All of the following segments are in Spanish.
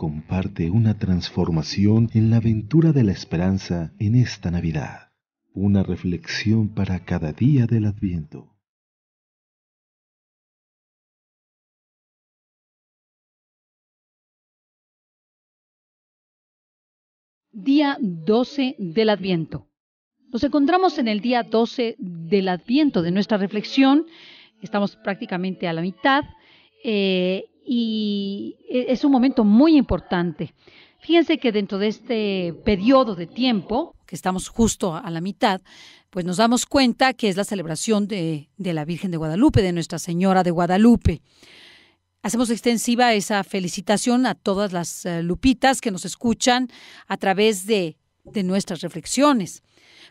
comparte una transformación en la aventura de la esperanza en esta Navidad. Una reflexión para cada día del Adviento. Día 12 del Adviento. Nos encontramos en el día 12 del Adviento de nuestra reflexión. Estamos prácticamente a la mitad y es un momento muy importante. Fíjense que dentro de este periodo de tiempo, que estamos justo a la mitad, pues nos damos cuenta que es la celebración de la Virgen de Guadalupe, de Nuestra Señora de Guadalupe. Hacemos extensiva esa felicitación a todas las lupitas que nos escuchan a través de nuestras reflexiones.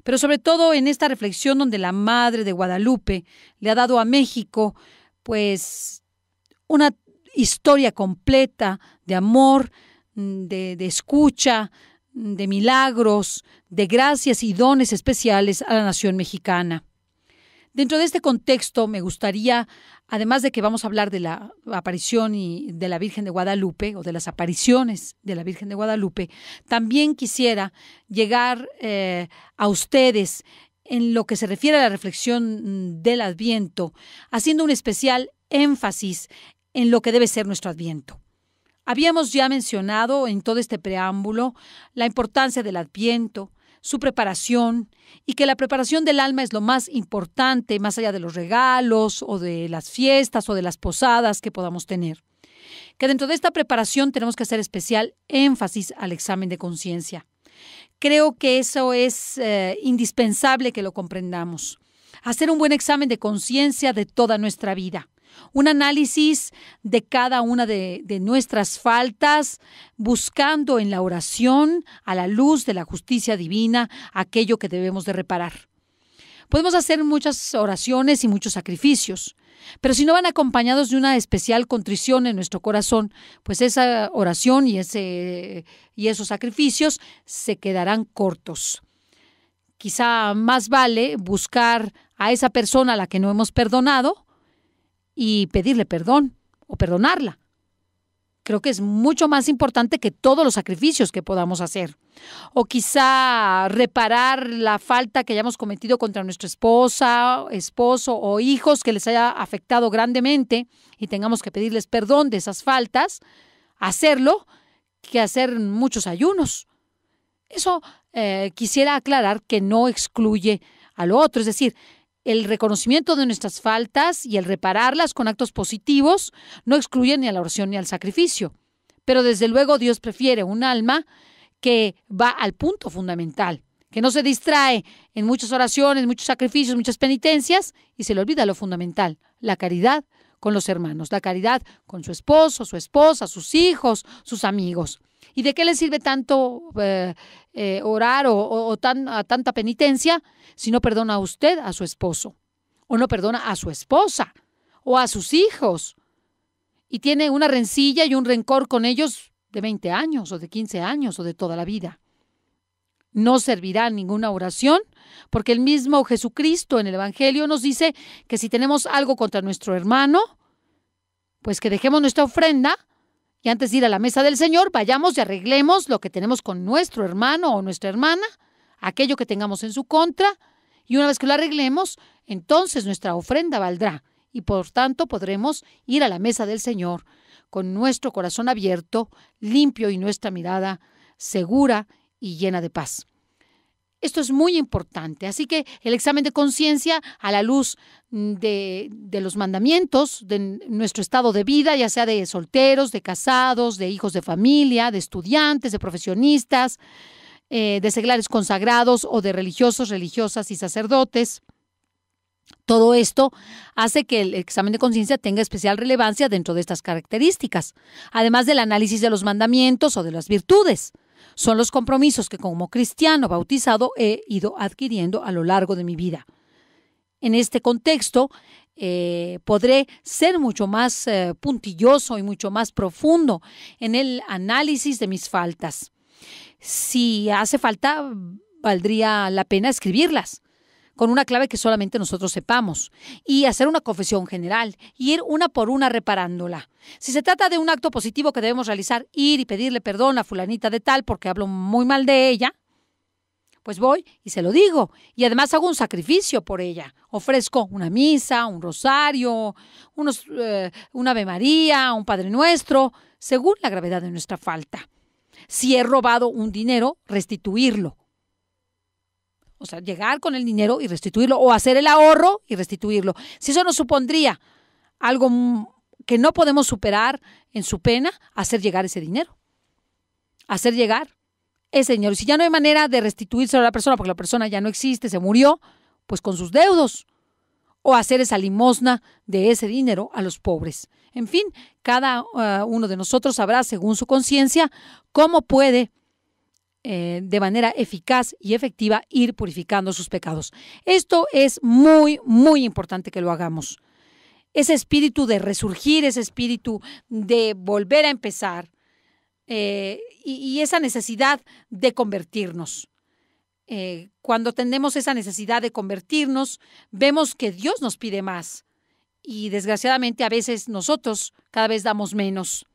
Pero sobre todo en esta reflexión donde la Madre de Guadalupe le ha dado a México, pues, una historia completa de amor, de escucha, de milagros, de gracias y dones especiales a la nación mexicana. Dentro de este contexto me gustaría, además de que vamos a hablar de la aparición de la Virgen de Guadalupe o de las apariciones de la Virgen de Guadalupe, también quisiera llegar a ustedes en lo que se refiere a la reflexión del Adviento, haciendo un especial énfasis en lo que debe ser nuestro Adviento. Habíamos ya mencionado en todo este preámbulo la importancia del Adviento, su preparación, y que la preparación del alma es lo más importante, más allá de los regalos o de las fiestas o de las posadas que podamos tener. Que dentro de esta preparación tenemos que hacer especial énfasis al examen de conciencia. Creo que eso es indispensable que lo comprendamos. Hacer un buen examen de conciencia de toda nuestra vida. Un análisis de cada una de nuestras faltas, buscando en la oración, a la luz de la justicia divina, aquello que debemos de reparar. Podemos hacer muchas oraciones y muchos sacrificios, pero si no van acompañados de una especial contrición en nuestro corazón, pues esa oración y esos sacrificios se quedarán cortos. Quizá más vale buscar a esa persona a la que no hemos perdonado y pedirle perdón o perdonarla. Creo que es mucho más importante que todos los sacrificios que podamos hacer. O quizá reparar la falta que hayamos cometido contra nuestra esposa, esposo o hijos que les haya afectado grandemente y tengamos que pedirles perdón de esas faltas, hacerlo, que hacer muchos ayunos. Eso quisiera aclarar que no excluye a lo otro, es decir, el reconocimiento de nuestras faltas y el repararlas con actos positivos no excluyen ni a la oración ni al sacrificio. Pero desde luego Dios prefiere un alma que va al punto fundamental, que no se distrae en muchas oraciones, muchos sacrificios, muchas penitencias y se le olvida lo fundamental, la caridad con los hermanos, la caridad con su esposo, su esposa, sus hijos, sus amigos. ¿Y de qué le sirve tanto orar o tanta penitencia si no perdona a usted a su esposo? O no perdona a su esposa o a sus hijos. Y tiene una rencilla y un rencor con ellos de 20 años o de 15 años o de toda la vida. No servirá ninguna oración porque el mismo Jesucristo en el Evangelio nos dice que si tenemos algo contra nuestro hermano, pues que dejemos nuestra ofrenda y antes de ir a la mesa del Señor, vayamos y arreglemos lo que tenemos con nuestro hermano o nuestra hermana, aquello que tengamos en su contra, y una vez que lo arreglemos, entonces nuestra ofrenda valdrá, y por tanto podremos ir a la mesa del Señor con nuestro corazón abierto, limpio y nuestra mirada segura y llena de paz. Esto es muy importante, así que el examen de conciencia a la luz de los mandamientos, de nuestro estado de vida, ya sea de solteros, de casados, de hijos de familia, de estudiantes, de profesionistas, de seglares consagrados o de religiosos, religiosas y sacerdotes. Todo esto hace que el examen de conciencia tenga especial relevancia dentro de estas características, además del análisis de los mandamientos o de las virtudes. Son los compromisos que como cristiano bautizado he ido adquiriendo a lo largo de mi vida. En este contexto, podré ser mucho más puntilloso y mucho más profundo en el análisis de mis faltas. Si hace falta, valdría la pena escribirlas, con una clave que solamente nosotros sepamos, y hacer una confesión general, y ir una por una reparándola. Si se trata de un acto positivo que debemos realizar, ir y pedirle perdón a fulanita de tal porque hablo muy mal de ella, pues voy y se lo digo, y además hago un sacrificio por ella. Ofrezco una misa, un rosario, una Ave María, un Padre Nuestro, según la gravedad de nuestra falta. Si he robado un dinero, restituirlo. O sea, llegar con el dinero y restituirlo, o hacer el ahorro y restituirlo. Si eso nos supondría algo que no podemos superar en su pena, hacer llegar ese dinero. Hacer llegar ese dinero. Si ya no hay manera de restituírselo a la persona, porque la persona ya no existe, se murió, pues con sus deudos. O hacer esa limosna de ese dinero a los pobres. En fin, cada uno de nosotros sabrá, según su conciencia, cómo puede de manera eficaz y efectiva ir purificando sus pecados. Esto es muy, muy importante que lo hagamos. Ese espíritu de resurgir, ese espíritu de volver a empezar y esa necesidad de convertirnos. Cuando tenemos esa necesidad de convertirnos, vemos que Dios nos pide más y desgraciadamente a veces nosotros cada vez damos menos.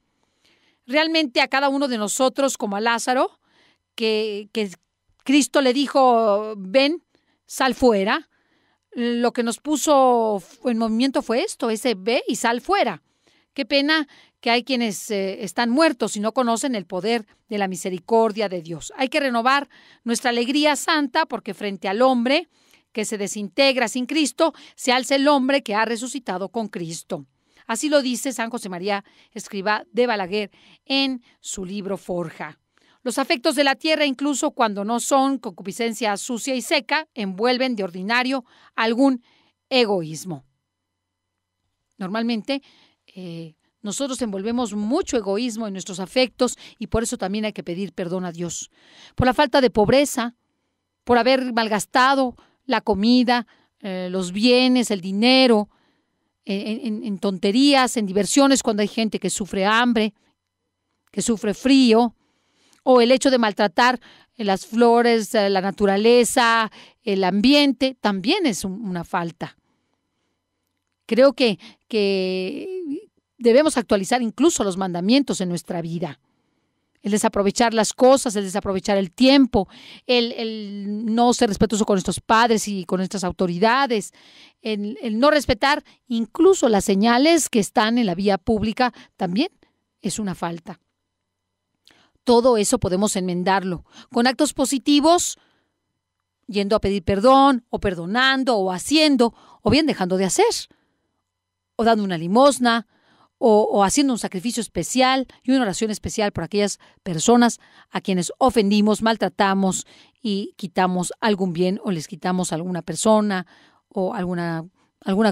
Realmente a cada uno de nosotros, como a Lázaro, que Cristo le dijo, ven, sal fuera. Lo que nos puso en movimiento fue esto, ese ve y sal fuera. Qué pena que hay quienes están muertos y no conocen el poder de la misericordia de Dios. Hay que renovar nuestra alegría santa porque frente al hombre que se desintegra sin Cristo, se alza el hombre que ha resucitado con Cristo. Así lo dice San José María Escrivá de Balaguer en su libro Forja. Los afectos de la tierra, incluso cuando no son concupiscencia sucia y seca, envuelven de ordinario algún egoísmo. Normalmente, nosotros envolvemos mucho egoísmo en nuestros afectos y por eso también hay que pedir perdón a Dios. Por la falta de pobreza, por haber malgastado la comida, los bienes, el dinero, en tonterías, en diversiones, cuando hay gente que sufre hambre, que sufre frío, o el hecho de maltratar las flores, la naturaleza, el ambiente, también es una falta. Creo que debemos actualizar incluso los mandamientos en nuestra vida. El desaprovechar las cosas, el desaprovechar el tiempo, el no ser respetuoso con nuestros padres y con nuestras autoridades, el no respetar incluso las señales que están en la vía pública, también es una falta. Todo eso podemos enmendarlo con actos positivos, yendo a pedir perdón, o perdonando, o haciendo, o bien dejando de hacer, o dando una limosna, o haciendo un sacrificio especial y una oración especial por aquellas personas a quienes ofendimos, maltratamos y quitamos algún bien o les quitamos a alguna persona o alguna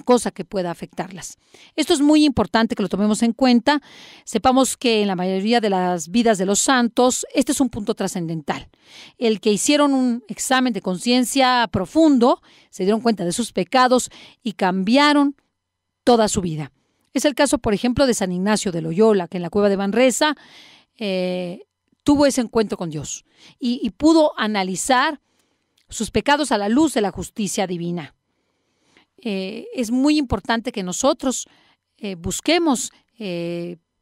cosa que pueda afectarlas. Esto es muy importante que lo tomemos en cuenta. Sepamos que en la mayoría de las vidas de los santos, este es un punto trascendental. El que hicieron un examen de conciencia profundo, se dieron cuenta de sus pecados y cambiaron toda su vida. Es el caso, por ejemplo, de San Ignacio de Loyola, que en la cueva de Manresa tuvo ese encuentro con Dios y pudo analizar sus pecados a la luz de la justicia divina. Es muy importante que nosotros busquemos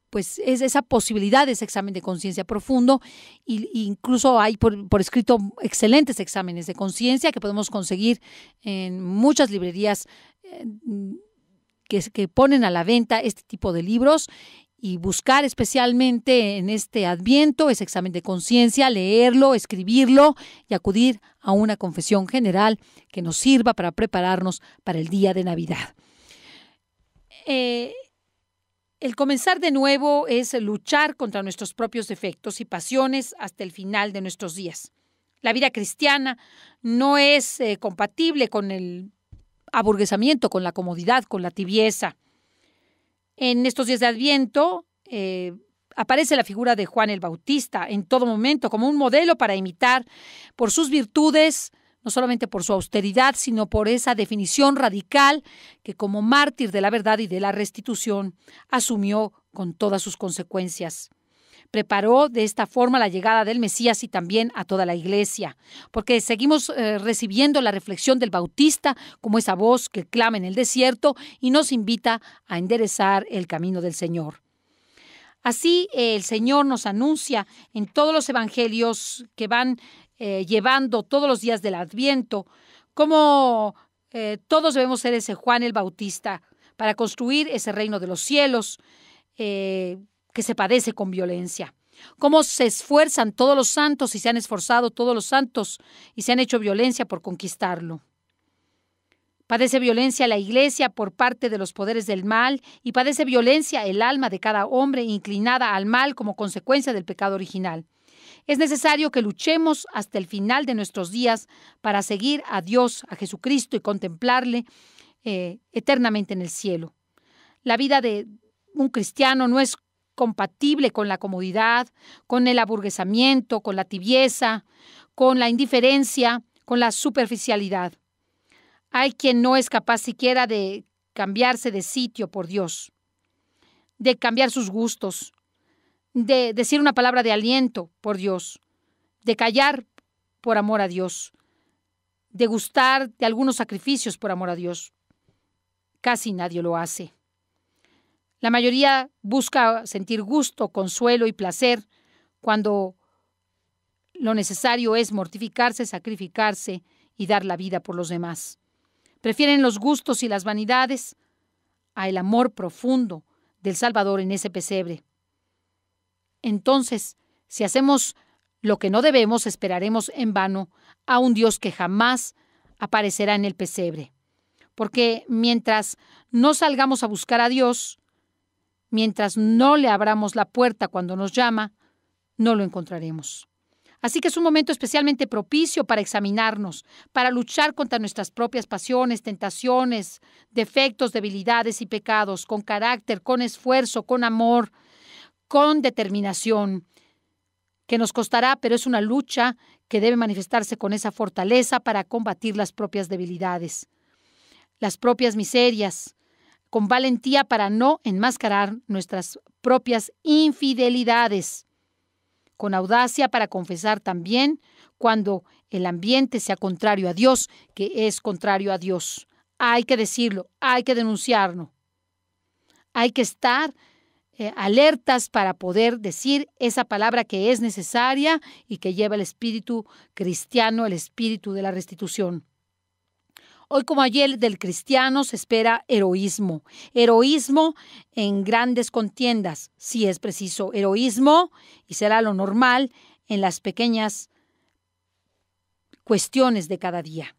pues esa posibilidad de ese examen de conciencia profundo e incluso hay por escrito excelentes exámenes de conciencia que podemos conseguir en muchas librerías que ponen a la venta este tipo de libros y buscar especialmente en este Adviento ese examen de conciencia, leerlo, escribirlo y acudir a una confesión general que nos sirva para prepararnos para el día de Navidad. El comenzar de nuevo es luchar contra nuestros propios defectos y pasiones hasta el final de nuestros días. La vida cristiana no es compatible con el aburguesamiento, con la comodidad, con la tibieza. En estos días de Adviento aparece la figura de Juan el Bautista en todo momento como un modelo para imitar por sus virtudes, no solamente por su austeridad, sino por esa definición radical que como mártir de la verdad y de la restitución asumió con todas sus consecuencias. preparó de esta forma la llegada del Mesías y también a toda la iglesia, porque seguimos recibiendo la reflexión del Bautista como esa voz que clama en el desierto y nos invita a enderezar el camino del Señor. Así el Señor nos anuncia en todos los evangelios que van llevando todos los días del Adviento, cómo todos debemos ser ese Juan el Bautista para construir ese reino de los cielos que se padece con violencia. Cómo se esfuerzan todos los santos y se han esforzado todos los santos y se han hecho violencia por conquistarlo. Padece violencia la iglesia por parte de los poderes del mal y padece violencia el alma de cada hombre inclinada al mal como consecuencia del pecado original. Es necesario que luchemos hasta el final de nuestros días para seguir a Dios, a Jesucristo y contemplarle eternamente en el cielo. La vida de un cristiano no es compatible con la comodidad, con el aburguesamiento, con la tibieza, con la indiferencia, con la superficialidad. Hay quien no es capaz siquiera de cambiarse de sitio por Dios, de cambiar sus gustos, de decir una palabra de aliento por Dios, de callar por amor a Dios, de gustar de algunos sacrificios por amor a Dios. Casi nadie lo hace. La mayoría busca sentir gusto, consuelo y placer cuando lo necesario es mortificarse, sacrificarse y dar la vida por los demás. Prefieren los gustos y las vanidades al amor profundo del Salvador en ese pesebre. Entonces, si hacemos lo que no debemos, esperaremos en vano a un Dios que jamás aparecerá en el pesebre. Porque mientras no salgamos a buscar a Dios, mientras no le abramos la puerta cuando nos llama, no lo encontraremos. Así que es un momento especialmente propicio para examinarnos, para luchar contra nuestras propias pasiones, tentaciones, defectos, debilidades y pecados, con carácter, con esfuerzo, con amor, con determinación, que nos costará, pero es una lucha que debe manifestarse con esa fortaleza para combatir las propias debilidades, las propias miserias, con valentía para no enmascarar nuestras propias infidelidades, con audacia para confesar también cuando el ambiente sea contrario a Dios, que es contrario a Dios. Hay que decirlo, hay que denunciarlo. Hay que estar alertas para poder decir esa palabra que es necesaria y que lleva el espíritu cristiano, el espíritu de la restitución. Hoy como ayer del cristiano se espera heroísmo. Heroísmo en grandes contiendas, si es preciso. Heroísmo, y será lo normal, en las pequeñas cuestiones de cada día.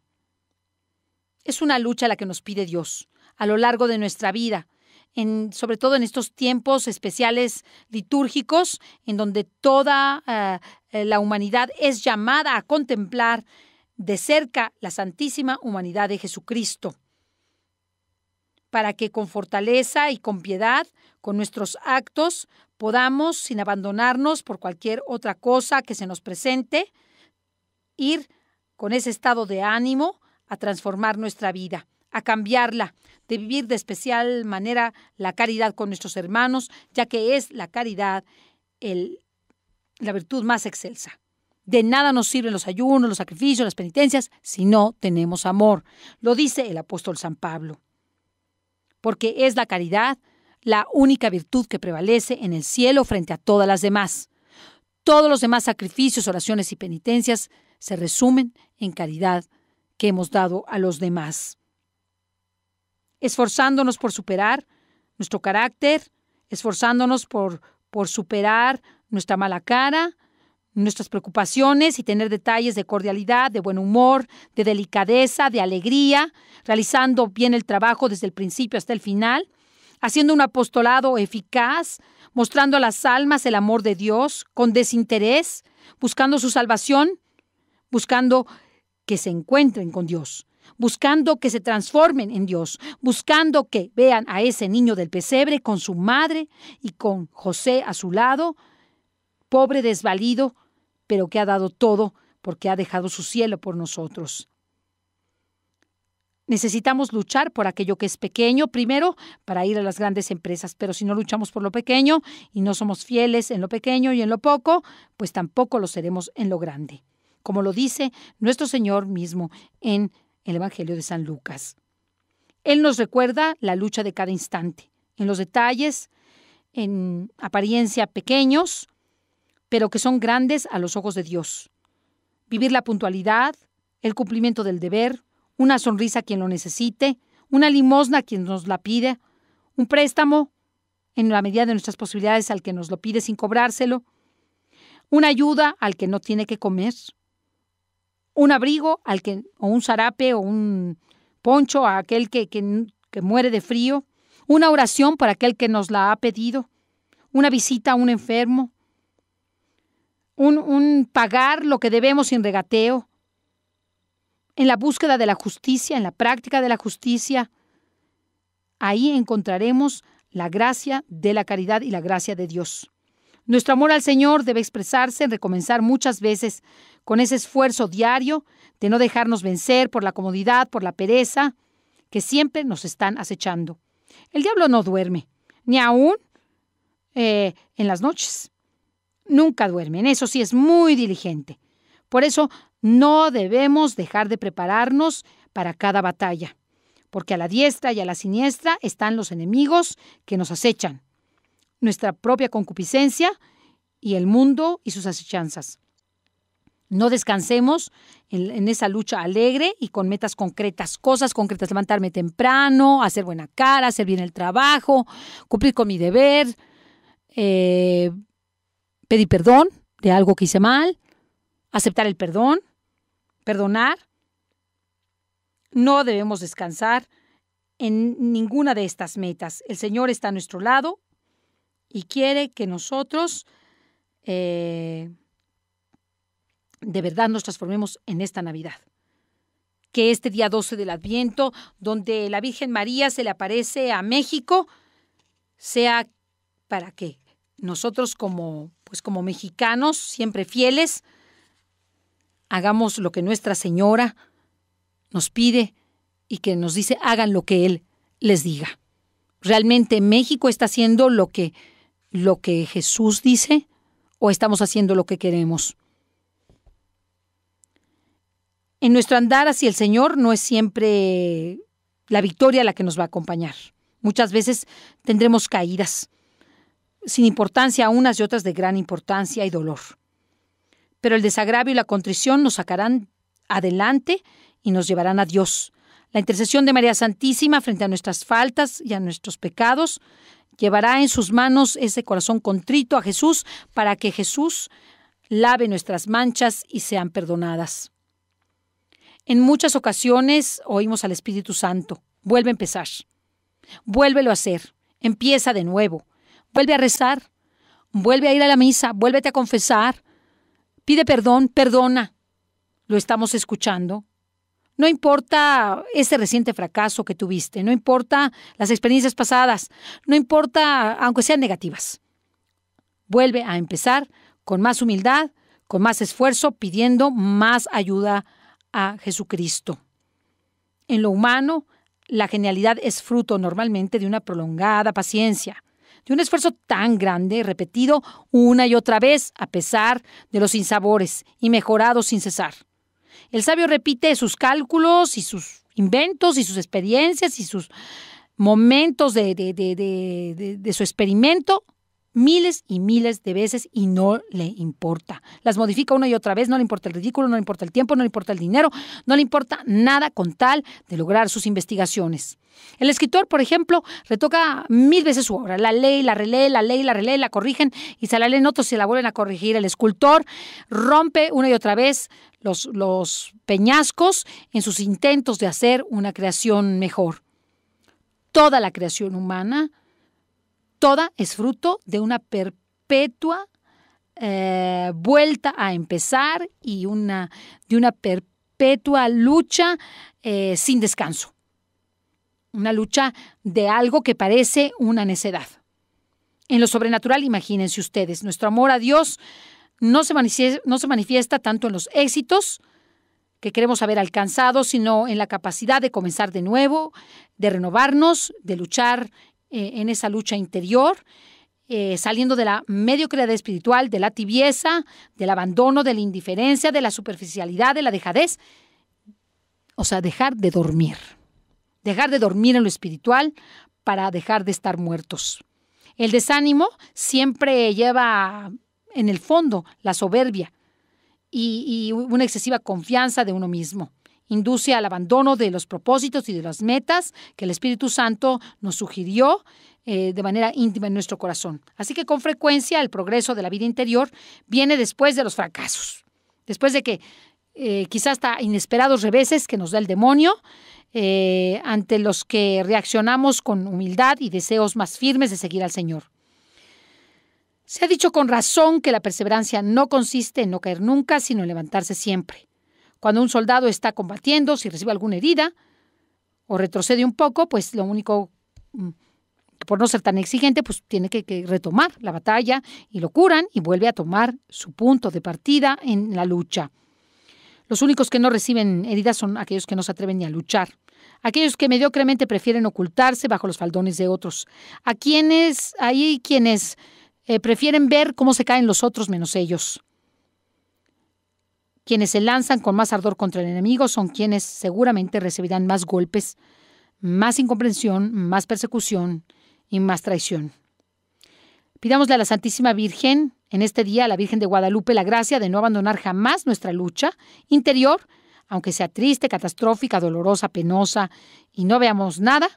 Es una lucha la que nos pide Dios a lo largo de nuestra vida, sobre todo en estos tiempos especiales litúrgicos, en donde toda la humanidad es llamada a contemplar de cerca la santísima humanidad de Jesucristo, para que con fortaleza y con piedad, con nuestros actos, podamos, sin abandonarnos por cualquier otra cosa que se nos presente, ir con ese estado de ánimo a transformar nuestra vida, a cambiarla, de vivir de especial manera la caridad con nuestros hermanos, ya que es la caridad la virtud más excelsa. De nada nos sirven los ayunos, los sacrificios, las penitencias, si no tenemos amor. Lo dice el apóstol San Pablo. Porque es la caridad la única virtud que prevalece en el cielo frente a todas las demás. Todos los demás sacrificios, oraciones y penitencias se resumen en caridad que hemos dado a los demás. Esforzándonos por superar nuestro carácter, esforzándonos por superar nuestra mala cara, nuestras preocupaciones y tener detalles de cordialidad, de buen humor, de delicadeza, de alegría, realizando bien el trabajo desde el principio hasta el final, haciendo un apostolado eficaz, mostrando a las almas el amor de Dios con desinterés, buscando su salvación, buscando que se encuentren con Dios, buscando que se transformen en Dios, buscando que vean a ese niño del pesebre con su madre y con José a su lado, pobre, desvalido, pero que ha dado todo porque ha dejado su cielo por nosotros. Necesitamos luchar por aquello que es pequeño, primero, para ir a las grandes empresas. Pero si no luchamos por lo pequeño y no somos fieles en lo pequeño y en lo poco, pues tampoco lo seremos en lo grande. Como lo dice nuestro Señor mismo en el Evangelio de San Lucas. Él nos recuerda la lucha de cada instante, en los detalles, en apariencia pequeños, pero que son grandes a los ojos de Dios. Vivir la puntualidad, el cumplimiento del deber, una sonrisa a quien lo necesite, una limosna a quien nos la pide, un préstamo en la medida de nuestras posibilidades al que nos lo pide sin cobrárselo, una ayuda al que no tiene que comer, un abrigo o un zarape o un poncho a aquel que muere de frío, una oración para aquel que nos la ha pedido, una visita a un enfermo, un pagar lo que debemos sin regateo, en la búsqueda de la justicia, en la práctica de la justicia. Ahí encontraremos la gracia de la caridad y la gracia de Dios. Nuestro amor al Señor debe expresarse en recomenzar muchas veces con ese esfuerzo diario de no dejarnos vencer por la comodidad, por la pereza, que siempre nos están acechando. El diablo no duerme, ni aún en las noches. Nunca duerme, en eso sí es muy diligente. Por eso no debemos dejar de prepararnos para cada batalla, porque a la diestra y a la siniestra están los enemigos que nos acechan, nuestra propia concupiscencia y el mundo y sus acechanzas. No descansemos en esa lucha alegre y con metas concretas, cosas concretas, levantarme temprano, hacer buena cara, hacer bien el trabajo, cumplir con mi deber, pedir perdón de algo que hice mal, aceptar el perdón, perdonar. No debemos descansar en ninguna de estas metas. El Señor está a nuestro lado y quiere que nosotros de verdad nos transformemos en esta Navidad. Que este día 12 del Adviento, donde la Virgen María se le aparece a México, sea para que nosotros como mexicanos, siempre fieles, hagamos lo que Nuestra Señora nos pide y que nos dice, hagan lo que Él les diga. ¿Realmente México está haciendo lo que Jesús dice o estamos haciendo lo que queremos? En nuestro andar hacia el Señor no es siempre la victoria la que nos va a acompañar. Muchas veces tendremos caídas, sin importancia, unas y otras de gran importancia y dolor. Pero el desagravio y la contrición nos sacarán adelante y nos llevarán a Dios. La intercesión de María Santísima frente a nuestras faltas y a nuestros pecados llevará en sus manos ese corazón contrito a Jesús para que Jesús lave nuestras manchas y sean perdonadas. En muchas ocasiones oímos al Espíritu Santo, vuelve a empezar, vuélvelo a hacer, empieza de nuevo, vuelve a rezar, vuelve a ir a la misa, vuélvete a confesar, pide perdón, perdona. ¿Lo estamos escuchando? No importa ese reciente fracaso que tuviste, no importa las experiencias pasadas, no importa aunque sean negativas. Vuelve a empezar con más humildad, con más esfuerzo, pidiendo más ayuda a Jesucristo. En lo humano, la genialidad es fruto normalmente de una prolongada paciencia, de un esfuerzo tan grande, repetido una y otra vez, a pesar de los sinsabores, y mejorado sin cesar. El sabio repite sus cálculos y sus inventos y sus experiencias y sus momentos de su experimento miles y miles de veces y no le importa. Las modifica una y otra vez, no le importa el ridículo, no le importa el tiempo, no le importa el dinero, no le importa nada con tal de lograr sus investigaciones. El escritor, por ejemplo, retoca 1000 veces su obra, la lee, la relee, la corrigen y se la leen otros y se la vuelven a corregir. El escultor rompe una y otra vez los peñascos en sus intentos de hacer una creación mejor. Toda la creación humana, toda es fruto de una perpetua vuelta a empezar y de una perpetua lucha sin descanso. Una lucha de algo que parece una necedad. En lo sobrenatural, imagínense ustedes, nuestro amor a Dios no se manifiesta tanto en los éxitos que queremos haber alcanzado, sino en la capacidad de comenzar de nuevo, de renovarnos, de luchar en esa lucha interior, saliendo de la mediocridad espiritual, de la tibieza, del abandono, de la indiferencia, de la superficialidad, de la dejadez. O sea, dejar de dormir en lo espiritual para dejar de estar muertos. El desánimo siempre lleva en el fondo la soberbia y una excesiva confianza de uno mismo. Induce al abandono de los propósitos y de las metas que el Espíritu Santo nos sugirió de manera íntima en nuestro corazón. Así que con frecuencia el progreso de la vida interior viene después de los fracasos, después de que quizás hasta inesperados reveses que nos da el demonio, ante los que reaccionamos con humildad y deseos más firmes de seguir al Señor. Se ha dicho con razón que la perseverancia no consiste en no caer nunca, sino en levantarse siempre. Cuando un soldado está combatiendo, si recibe alguna herida o retrocede un poco, pues lo único, por no ser tan exigente, pues tiene que retomar la batalla y lo curan y vuelve a tomar su punto de partida en la lucha. Los únicos que no reciben heridas son aquellos que no se atreven ni a luchar, aquellos que mediocremente prefieren ocultarse bajo los faldones de otros, hay quienes prefieren ver cómo se caen los otros menos ellos. Quienes se lanzan con más ardor contra el enemigo son quienes seguramente recibirán más golpes, más incomprensión, más persecución y más traición. Pidámosle a la Santísima Virgen, en este día, a la Virgen de Guadalupe, la gracia de no abandonar jamás nuestra lucha interior, aunque sea triste, catastrófica, dolorosa, penosa, y no veamos nada,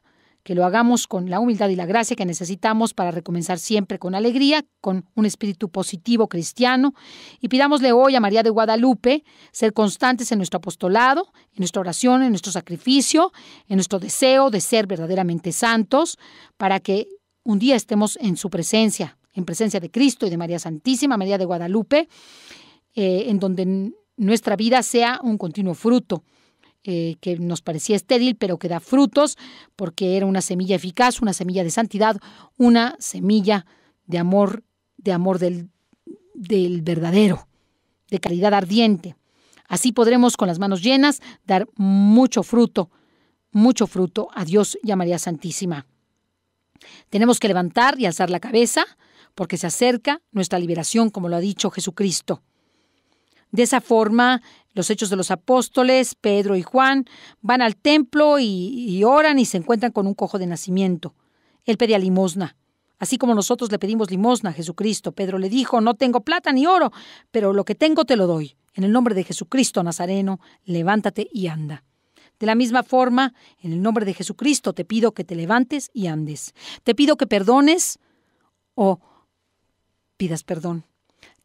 que lo hagamos con la humildad y la gracia que necesitamos para recomenzar siempre con alegría, con un espíritu positivo cristiano. Y pidámosle hoy a María de Guadalupe ser constantes en nuestro apostolado, en nuestra oración, en nuestro sacrificio, en nuestro deseo de ser verdaderamente santos, para que un día estemos en su presencia, en presencia de Cristo y de María Santísima, María de Guadalupe, en donde nuestra vida sea un continuo fruto, que nos parecía estéril, pero que da frutos, porque era una semilla eficaz, una semilla de santidad, una semilla de amor del verdadero, de caridad ardiente. Así podremos, con las manos llenas, dar mucho fruto a Dios y a María Santísima. Tenemos que levantar y alzar la cabeza, porque se acerca nuestra liberación, como lo ha dicho Jesucristo. De esa forma, los Hechos de los Apóstoles, Pedro y Juan, van al templo y oran y se encuentran con un cojo de nacimiento. Él pedía limosna, así como nosotros le pedimos limosna a Jesucristo. Pedro le dijo: no tengo plata ni oro, pero lo que tengo te lo doy. En el nombre de Jesucristo Nazareno, levántate y anda. De la misma forma, en el nombre de Jesucristo te pido que te levantes y andes. Te pido que perdones o pidas perdón.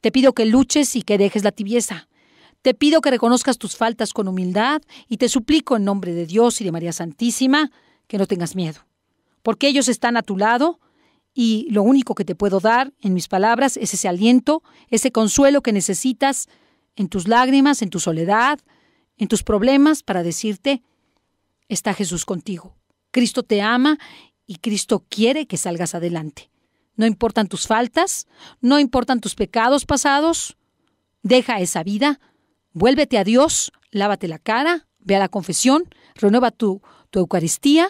Te pido que luches y que dejes la tibieza. Te pido que reconozcas tus faltas con humildad y te suplico en nombre de Dios y de María Santísima que no tengas miedo, porque ellos están a tu lado y lo único que te puedo dar en mis palabras es ese aliento, ese consuelo que necesitas en tus lágrimas, en tu soledad, en tus problemas, para decirte: está Jesús contigo. Cristo te ama y Cristo quiere que salgas adelante. No importan tus faltas, no importan tus pecados pasados. Deja esa vida, vuélvete a Dios, lávate la cara, ve a la confesión, renueva tu Eucaristía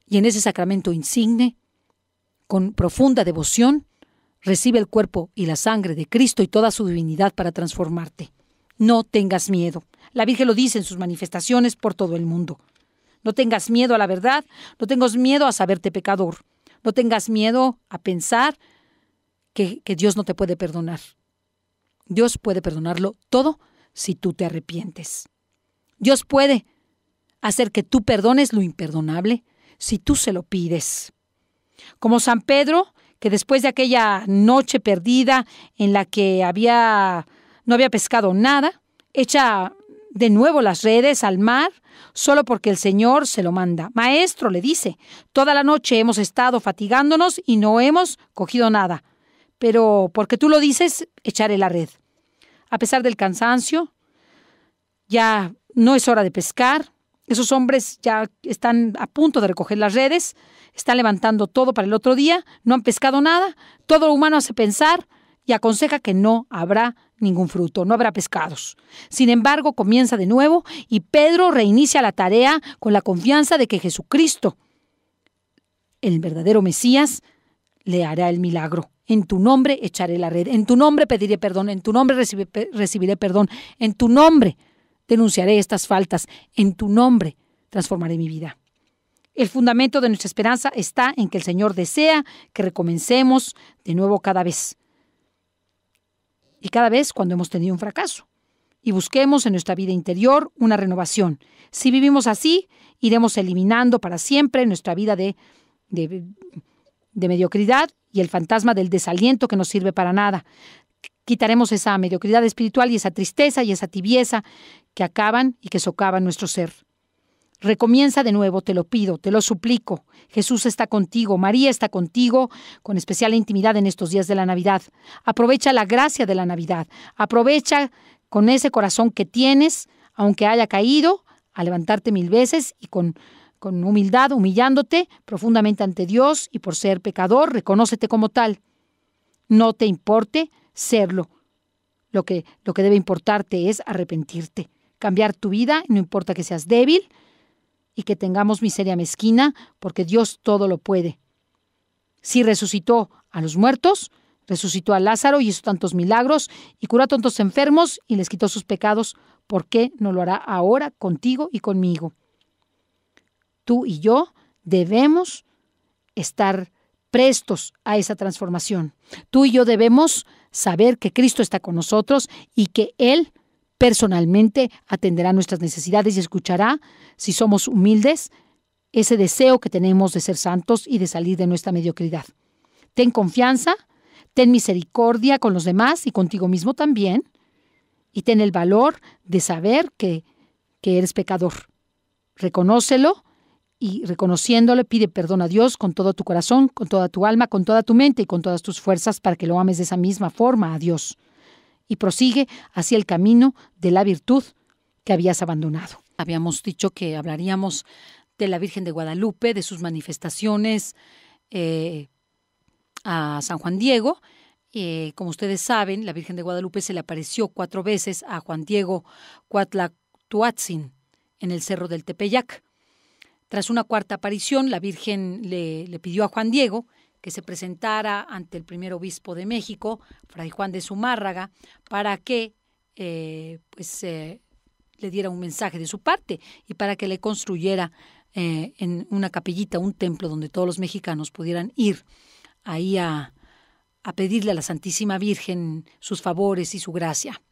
y en ese sacramento insigne, con profunda devoción, recibe el cuerpo y la sangre de Cristo y toda su divinidad para transformarte. No tengas miedo. La Virgen lo dice en sus manifestaciones por todo el mundo. No tengas miedo a la verdad, no tengas miedo a saberte pecador. No tengas miedo a pensar que Dios no te puede perdonar. Dios puede perdonarlo todo si tú te arrepientes. Dios puede hacer que tú perdones lo imperdonable si tú se lo pides. Como San Pedro, que después de aquella noche perdida en la que no había pescado nada, echa de nuevo las redes al mar, solo porque el Señor se lo manda. Maestro, le dice, toda la noche hemos estado fatigándonos y no hemos cogido nada, pero porque tú lo dices, echaré la red. A pesar del cansancio, ya no es hora de pescar. Esos hombres ya están a punto de recoger las redes, están levantando todo para el otro día, no han pescado nada. Todo lo humano hace pensar, y aconseja que no habrá ningún fruto, no habrá pescados. Sin embargo, comienza de nuevo y Pedro reinicia la tarea con la confianza de que Jesucristo, el verdadero Mesías, le hará el milagro. En tu nombre echaré la red, en tu nombre pediré perdón, en tu nombre recibiré perdón, en tu nombre denunciaré estas faltas, en tu nombre transformaré mi vida. El fundamento de nuestra esperanza está en que el Señor desea que recomencemos de nuevo cada vez. Y cada vez cuando hemos tenido un fracaso. Y busquemos en nuestra vida interior una renovación. Si vivimos así, iremos eliminando para siempre nuestra vida de mediocridad y el fantasma del desaliento que no sirve para nada. Quitaremos esa mediocridad espiritual y esa tristeza y esa tibieza que acaban y que socavan nuestro ser. Recomienza de nuevo, te lo pido, te lo suplico. Jesús está contigo, María está contigo, con especial intimidad en estos días de la Navidad. Aprovecha la gracia de la Navidad. Aprovecha con ese corazón que tienes, aunque haya caído, a levantarte 1000 veces y con humildad, humillándote profundamente ante Dios y por ser pecador, reconócete como tal. No te importe serlo. Lo que debe importarte es arrepentirte, cambiar tu vida, no importa que seas débil, y que tengamos miseria mezquina, porque Dios todo lo puede. Si resucitó a los muertos, resucitó a Lázaro y hizo tantos milagros, y curó a tantos enfermos y les quitó sus pecados, ¿por qué no lo hará ahora contigo y conmigo? Tú y yo debemos estar prestos a esa transformación. Tú y yo debemos saber que Cristo está con nosotros y que Él personalmente atenderá nuestras necesidades y escuchará, si somos humildes, ese deseo que tenemos de ser santos y de salir de nuestra mediocridad. Ten confianza, ten misericordia con los demás y contigo mismo también, y ten el valor de saber que eres pecador. Reconócelo y reconociéndolo pide perdón a Dios con todo tu corazón, con toda tu alma, con toda tu mente y con todas tus fuerzas para que lo ames de esa misma forma a Dios. Y prosigue hacia el camino de la virtud que habías abandonado. Habíamos dicho que hablaríamos de la Virgen de Guadalupe, de sus manifestaciones a San Juan Diego. Como ustedes saben, la Virgen de Guadalupe se le apareció 4 veces a Juan Diego Cuatlactuatzin en el Cerro del Tepeyac. Tras una 4ª aparición, la Virgen le pidió a Juan Diego que se presentara ante el primer obispo de México, Fray Juan de Zumárraga, para que le diera un mensaje de su parte y para que le construyera en una capillita, un templo donde todos los mexicanos pudieran ir ahí a pedirle a la Santísima Virgen sus favores y su gracia.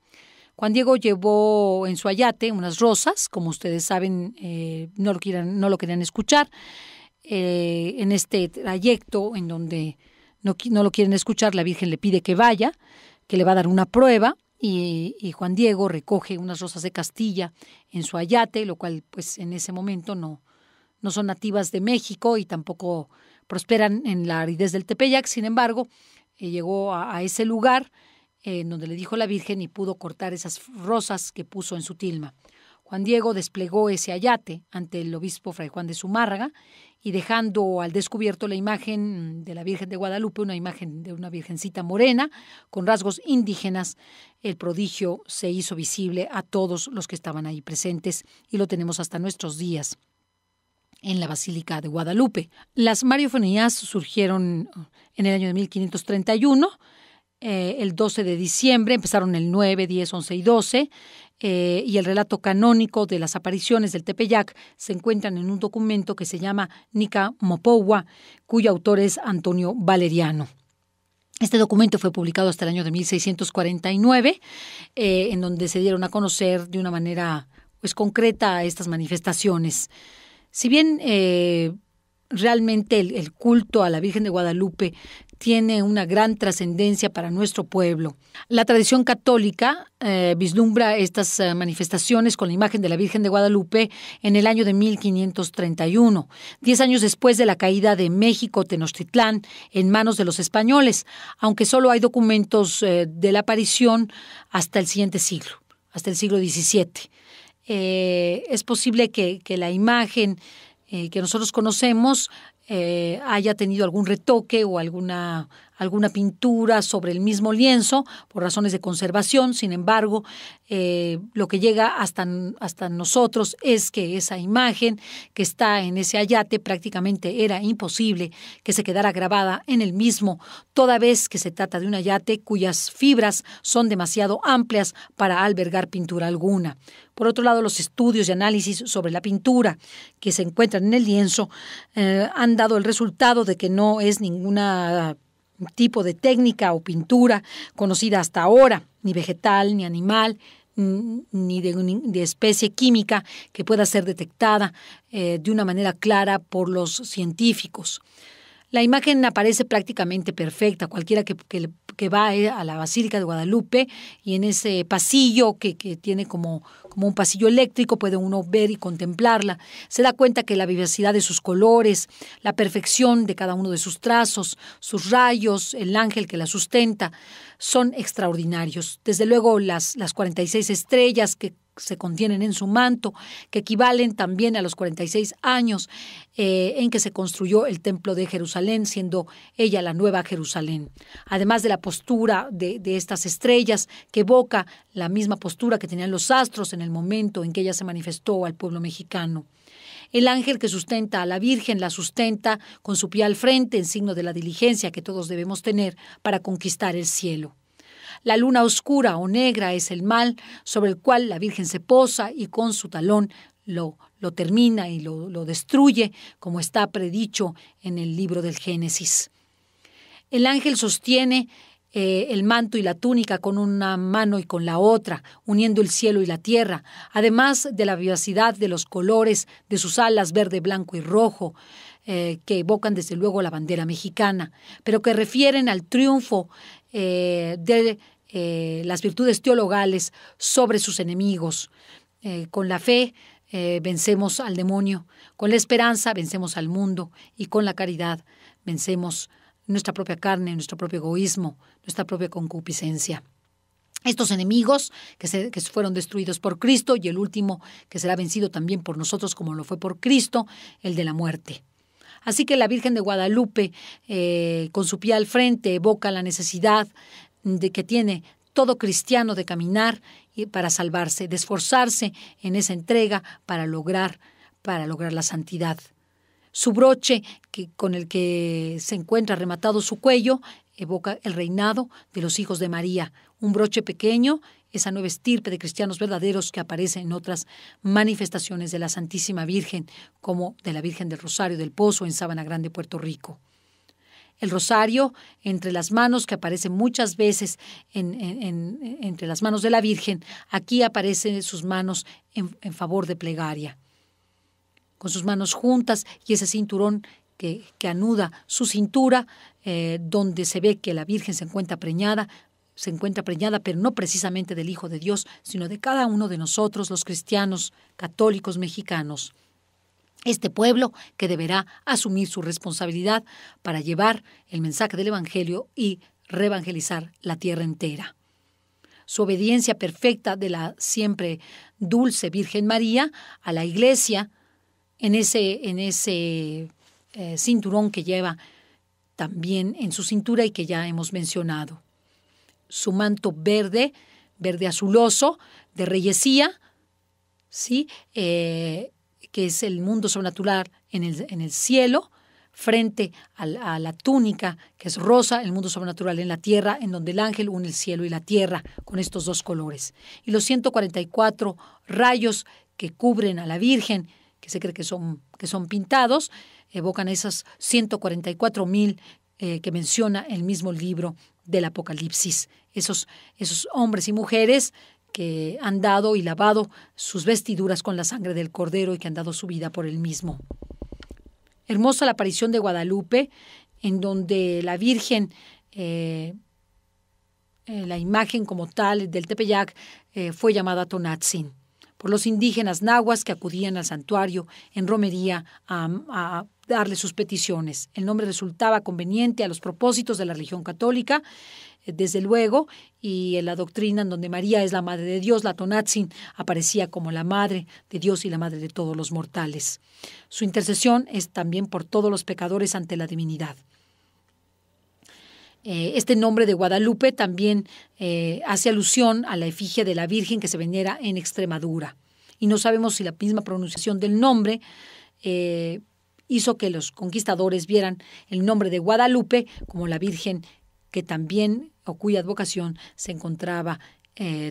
Juan Diego llevó en su ayate unas rosas, como ustedes saben, no lo querían escuchar. En este trayecto en donde no lo quieren escuchar, la Virgen le pide que vaya, que le va a dar una prueba y Juan Diego recoge unas rosas de Castilla en su ayate, lo cual pues en ese momento no son nativas de México y tampoco prosperan en la aridez del Tepeyac. Sin embargo, llegó a ese lugar en donde le dijo la Virgen y pudo cortar esas rosas que puso en su tilma. Juan Diego desplegó ese ayate ante el obispo Fray Juan de Zumárraga y dejando al descubierto la imagen de la Virgen de Guadalupe, una imagen de una virgencita morena con rasgos indígenas, el prodigio se hizo visible a todos los que estaban ahí presentes y lo tenemos hasta nuestros días en la Basílica de Guadalupe. Las mariofonías surgieron en el año de 1531, el 12 de diciembre, empezaron el 9, 10, 11 y 12, y el relato canónico de las apariciones del Tepeyac se encuentran en un documento que se llama Nica Mopowa, cuyo autor es Antonio Valeriano. Este documento fue publicado hasta el año de 1649, en donde se dieron a conocer de una manera pues concreta estas manifestaciones. Si bien realmente el culto a la Virgen de Guadalupe tiene una gran trascendencia para nuestro pueblo, la tradición católica vislumbra estas manifestaciones con la imagen de la Virgen de Guadalupe en el año de 1531, 10 años después de la caída de México Tenochtitlán en manos de los españoles, aunque solo hay documentos de la aparición hasta el siguiente siglo, hasta el siglo XVII. Es posible que la imagen que nosotros conocemos haya tenido algún retoque o alguna pintura sobre el mismo lienzo por razones de conservación. Sin embargo, lo que llega hasta nosotros es que esa imagen que está en ese ayate prácticamente era imposible que se quedara grabada en el mismo, toda vez que se trata de un ayate cuyas fibras son demasiado amplias para albergar pintura alguna. Por otro lado, los estudios y análisis sobre la pintura que se encuentran en el lienzo han dado el resultado de que no es ninguna tipo de técnica o pintura conocida hasta ahora, ni vegetal, ni animal, ni de especie química que pueda ser detectada de una manera clara por los científicos. La imagen aparece prácticamente perfecta. Cualquiera que va a la Basílica de Guadalupe y en ese pasillo que tiene como un pasillo eléctrico puede uno ver y contemplarla. Se da cuenta que la vivacidad de sus colores, la perfección de cada uno de sus trazos, sus rayos, el ángel que la sustenta, son extraordinarios. Desde luego las 46 estrellas que se contienen en su manto, que equivalen también a los 46 años en que se construyó el Templo de Jerusalén, siendo ella la Nueva Jerusalén. Además de la postura de estas estrellas, que evoca la misma postura que tenían los astros en el momento en que ella se manifestó al pueblo mexicano. El ángel que sustenta a la Virgen la sustenta con su pie al frente, en signo de la diligencia que todos debemos tener para conquistar el cielo. La luna oscura o negra es el mal sobre el cual la Virgen se posa y con su talón lo termina y lo destruye, como está predicho en el libro del Génesis. El ángel sostiene el manto y la túnica con una mano y con la otra, uniendo el cielo y la tierra, además de la vivacidad de los colores de sus alas verde, blanco y rojo, que evocan desde luego la bandera mexicana, pero que refieren al triunfo de las virtudes teologales sobre sus enemigos. Con la fe vencemos al demonio, con la esperanza vencemos al mundo y con la caridad vencemos nuestra propia carne, nuestro propio egoísmo, nuestra propia concupiscencia. Estos enemigos que fueron destruidos por Cristo y el último que será vencido también por nosotros como lo fue por Cristo, el de la muerte. Así que la Virgen de Guadalupe, con su pie al frente, evoca la necesidad de que tiene todo cristiano de caminar para salvarse, de esforzarse en esa entrega para lograr la santidad. Su broche, con el que se encuentra rematado su cuello, evoca el reinado de los hijos de María, un broche pequeño, esa nueva estirpe de cristianos verdaderos que aparece en otras manifestaciones de la Santísima Virgen, como de la Virgen del Rosario del Pozo en Sabana Grande, Puerto Rico. El rosario entre las manos, que aparece muchas veces entre las manos de la Virgen, aquí aparecen sus manos en favor de plegaria. Con sus manos juntas y ese cinturón que anuda su cintura, donde se ve que la Virgen se encuentra preñada, pero no precisamente del Hijo de Dios, sino de cada uno de nosotros, los cristianos católicos mexicanos. Este pueblo que deberá asumir su responsabilidad para llevar el mensaje del Evangelio y reevangelizar la tierra entera. Su obediencia perfecta de la siempre dulce Virgen María a la Iglesia, en ese cinturón que lleva también en su cintura y que ya hemos mencionado. Su manto verde azuloso, de reyesía, ¿sí? Que es el mundo sobrenatural en el cielo, frente a la túnica, que es rosa, el mundo sobrenatural en la tierra, en donde el ángel une el cielo y la tierra con estos dos colores. Y los 144 rayos que cubren a la Virgen, que se cree que son pintados, evocan esas 144,000 que menciona el mismo libro del Apocalipsis. Esos hombres y mujeres que han dado y lavado sus vestiduras con la sangre del Cordero y que han dado su vida por él mismo. Hermosa la aparición de Guadalupe, en donde la Virgen, la imagen como tal del Tepeyac, fue llamada Tonatzin por los indígenas nahuas que acudían al santuario en romería a darle sus peticiones. El nombre resultaba conveniente a los propósitos de la religión católica, desde luego, y en la doctrina en donde María es la Madre de Dios, la Tonatzin, aparecía como la Madre de Dios y la Madre de todos los mortales. Su intercesión es también por todos los pecadores ante la divinidad. Este nombre de Guadalupe también hace alusión a la efigie de la Virgen que se venera en Extremadura. Y no sabemos si la misma pronunciación del nombre hizo que los conquistadores vieran el nombre de Guadalupe como la Virgen que también, o cuya advocación se encontraba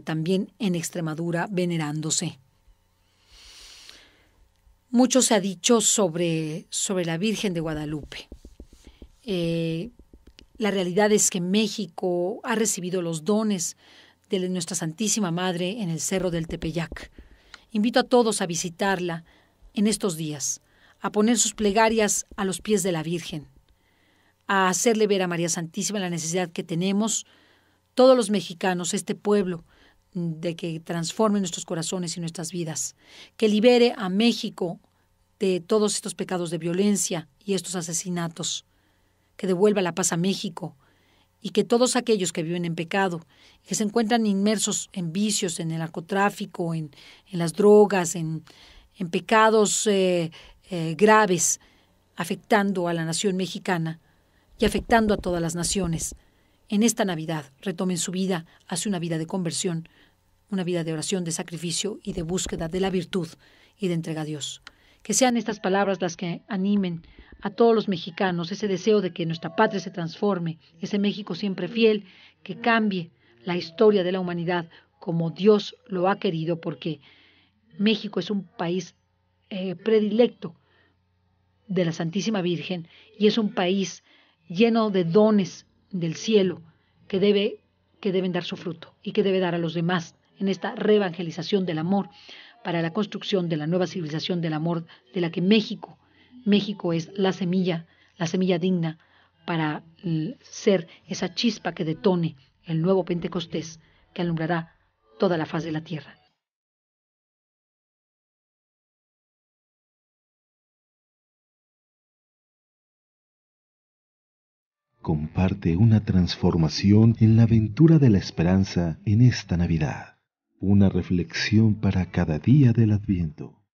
también en Extremadura venerándose. Mucho se ha dicho sobre la Virgen de Guadalupe. La realidad es que México ha recibido los dones de nuestra Santísima Madre en el Cerro del Tepeyac. Invito a todos a visitarla en estos días, a poner sus plegarias a los pies de la Virgen, a hacerle ver a María Santísima la necesidad que tenemos, todos los mexicanos, este pueblo, de que transforme nuestros corazones y nuestras vidas, que libere a México de todos estos pecados de violencia y estos asesinatos, que devuelva la paz a México y que todos aquellos que viven en pecado, que se encuentran inmersos en vicios, en el narcotráfico, en las drogas, en pecados graves, afectando a la nación mexicana y afectando a todas las naciones, en esta Navidad retomen su vida hacia una vida de conversión, una vida de oración, de sacrificio y de búsqueda de la virtud y de entrega a Dios. Que sean estas palabras las que animen a todos los mexicanos, ese deseo de que nuestra patria se transforme, ese México siempre fiel, que cambie la historia de la humanidad como Dios lo ha querido, porque México es un país predilecto de la Santísima Virgen y es un país lleno de dones del cielo que deben dar su fruto y que debe dar a los demás en esta reevangelización del amor para la construcción de la nueva civilización del amor de la que México es la semilla digna para ser esa chispa que detone el nuevo Pentecostés que alumbrará toda la faz de la tierra. Comparte una transformación en la aventura de la esperanza en esta Navidad. Una reflexión para cada día del Adviento.